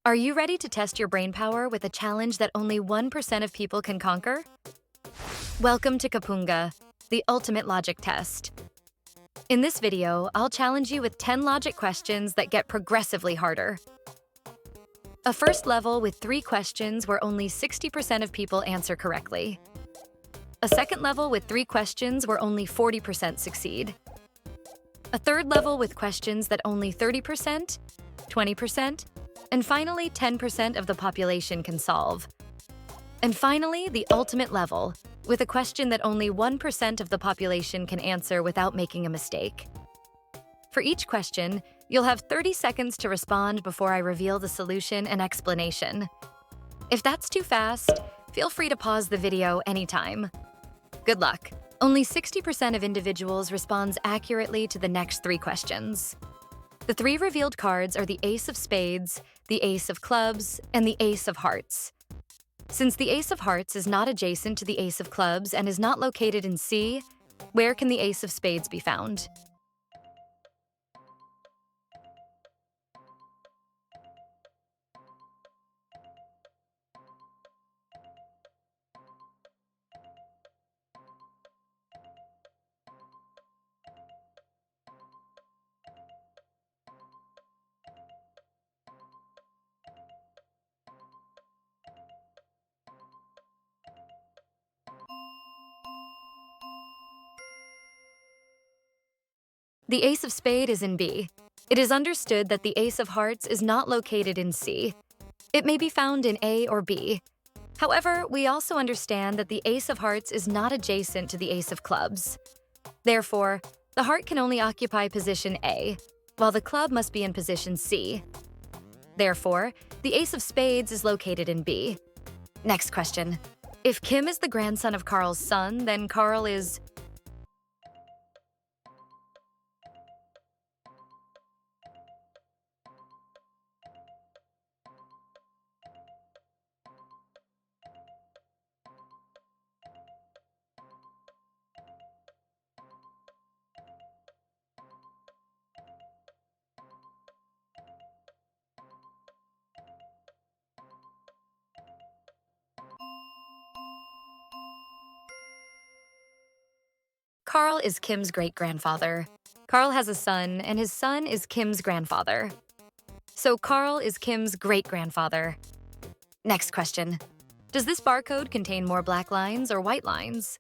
Are you ready to test your brain power with a challenge that only 1% of people can conquer? Welcome to Kapunga, the ultimate logic test. In this video, I'll challenge you with 10 logic questions that get progressively harder. A first level with 3 questions where only 60% of people answer correctly. A second level with 3 questions where only 40% succeed. A third level with questions that only 30%, 20%, and finally 10% of the population can solve. And finally, the ultimate level, with a question that only 1% of the population can answer without making a mistake. For each question, you'll have 30 seconds to respond before I reveal the solution and explanation. If that's too fast, feel free to pause the video anytime. Good luck. Only 60% of individuals responds accurately to the next 3 questions. The 3 revealed cards are the Ace of Spades, the Ace of Clubs, and the Ace of Hearts. Since the Ace of Hearts is not adjacent to the Ace of Clubs and is not located in C, where can the Ace of Spades be found? The Ace of Spades is in B. It is understood that the Ace of Hearts is not located in C. It may be found in A or B. However, we also understand that the Ace of Hearts is not adjacent to the Ace of Clubs. Therefore, the heart can only occupy position A, while the club must be in position C. Therefore, the Ace of Spades is located in B. Next question. If Kim is the grandson of Carl's son, then Carl is... Carl is Kim's great-grandfather. Carl has a son, and his son is Kim's grandfather. So Carl is Kim's great-grandfather. Next question. Does this barcode contain more black lines or white lines?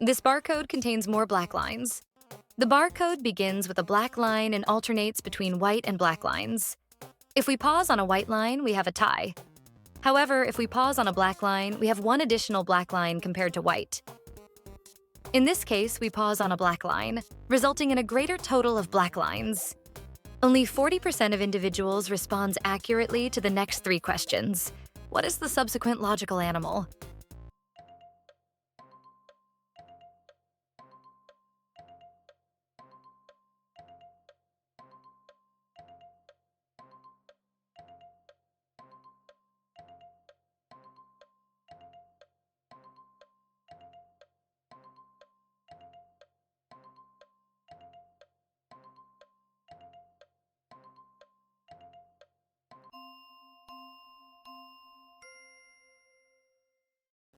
This barcode contains more black lines. The barcode begins with a black line and alternates between white and black lines. If we pause on a white line, we have a tie. However, if we pause on a black line, we have one additional black line compared to white. In this case, we pause on a black line, resulting in a greater total of black lines. Only 40% of individuals responds accurately to the next 3 questions. What is the subsequent logical animal?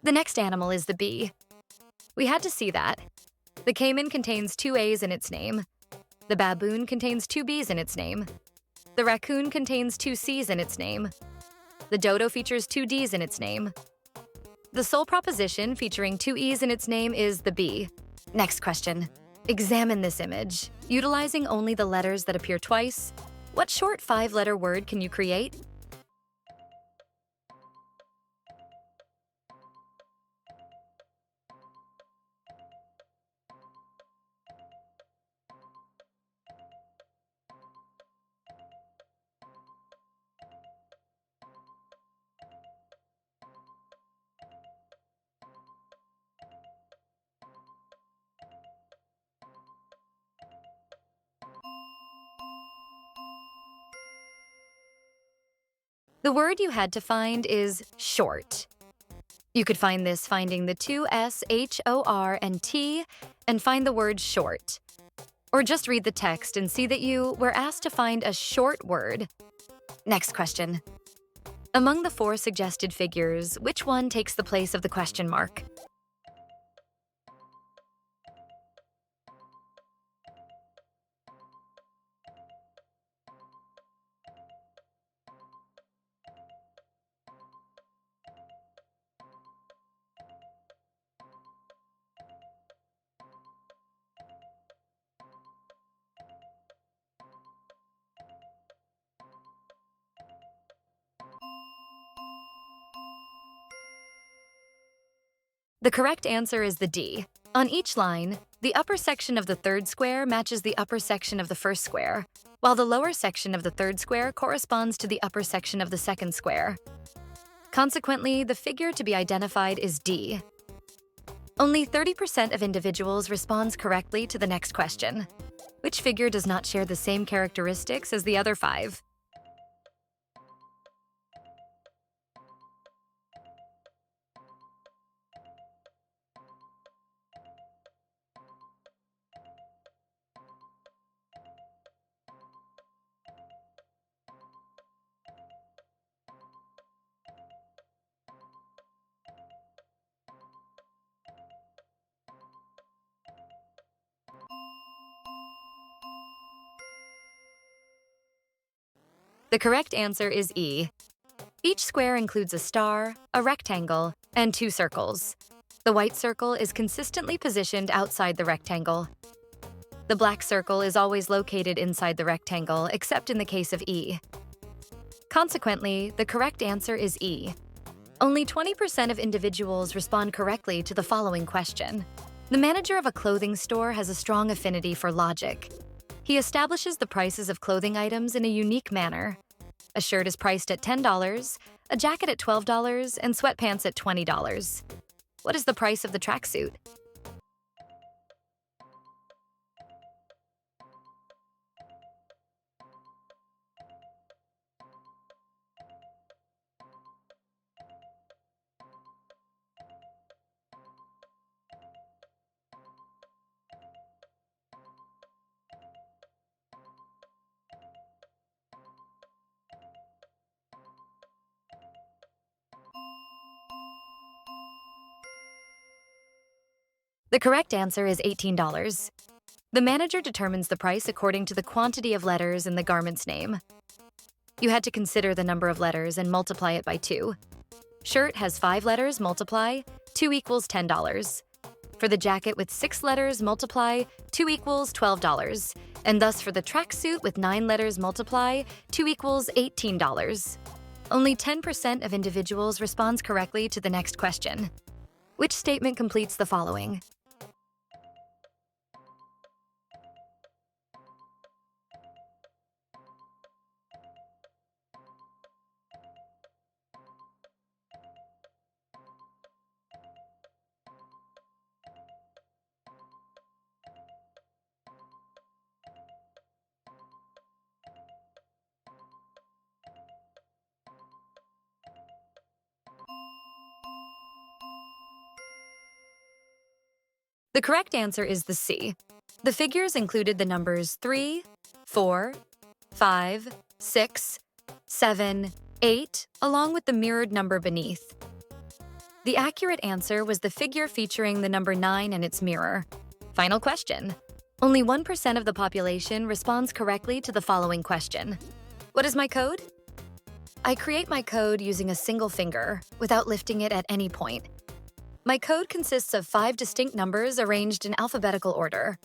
The next animal is the bee. We had to see that. The caiman contains 2 A's in its name. The baboon contains 2 B's in its name. The raccoon contains 2 C's in its name. The dodo features 2 D's in its name. The sole proposition featuring 2 E's in its name is the bee. Next question. Examine this image. Utilizing only the letters that appear twice, what short 5-letter word can you create? The word you had to find is short. You could find this finding the two S, H, O, R, and T, and find the word short. Or just read the text and see that you were asked to find a short word. Next question. Among the four suggested figures, which one takes the place of the question mark? The correct answer is the D. On each line, the upper section of the third square matches the upper section of the first square, while the lower section of the third square corresponds to the upper section of the second square. Consequently, the figure to be identified is D. Only 30% of individuals responds correctly to the next question. Which figure does not share the same characteristics as the other five? The correct answer is E. Each square includes a star, a rectangle, and two circles. The white circle is consistently positioned outside the rectangle. The black circle is always located inside the rectangle, except in the case of E. Consequently, the correct answer is E. Only 20% of individuals respond correctly to the following question. The manager of a clothing store has a strong affinity for logic. He establishes the prices of clothing items in a unique manner. A shirt is priced at $10, a jacket at $12, and sweatpants at $20. What is the price of the tracksuit? The correct answer is $18. The manager determines the price according to the quantity of letters in the garment's name. You had to consider the number of letters and multiply it by 2. Shirt has 5 letters, multiply, 2 equals $10. For the jacket with 6 letters, multiply, 2 equals $12. And thus for the tracksuit with 9 letters, multiply, 2 equals $18. Only 10% of individuals responds correctly to the next question. Which statement completes the following? The correct answer is the C. The figures included the numbers 3, 4, 5, 6, 7, 8, along with the mirrored number beneath. The accurate answer was the figure featuring the number 9 and its mirror. Final question. Only 1% of the population responds correctly to the following question. What is my code? I create my code using a single finger, without lifting it at any point. My code consists of 5 distinct numbers arranged in alphabetical order.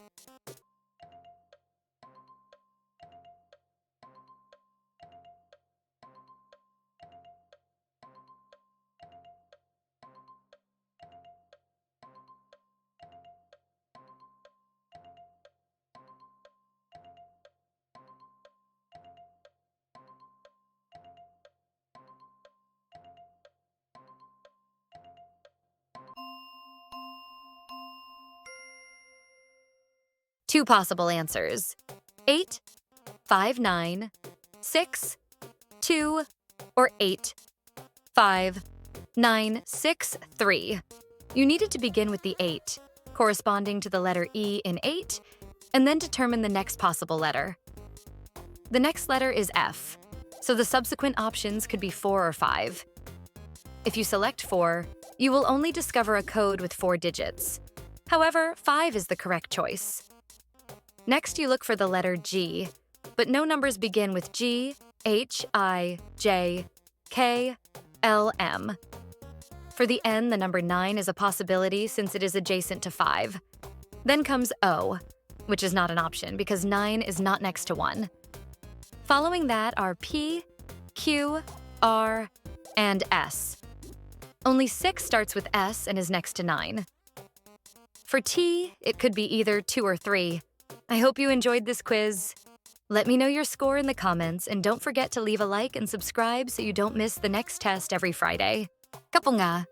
Two possible answers: 8, 5, 9, 6, 2, or 8, 5, 9, 6, 3. You needed to begin with the 8, corresponding to the letter E in 8, and then determine the next possible letter. The next letter is F, so the subsequent options could be 4 or 5. If you select 4, you will only discover a code with 4 digits. However, 5 is the correct choice. Next, you look for the letter G, but no numbers begin with G, H, I, J, K, L, M. For the N, the number 9 is a possibility since it is adjacent to 5. Then comes O, which is not an option because 9 is not next to 1. Following that are P, Q, R, and S. Only 6 starts with S and is next to 9. For T, it could be either 2 or 3. I hope you enjoyed this quiz. Let me know your score in the comments and don't forget to leave a like and subscribe so you don't miss the next test every Friday. Kapunga!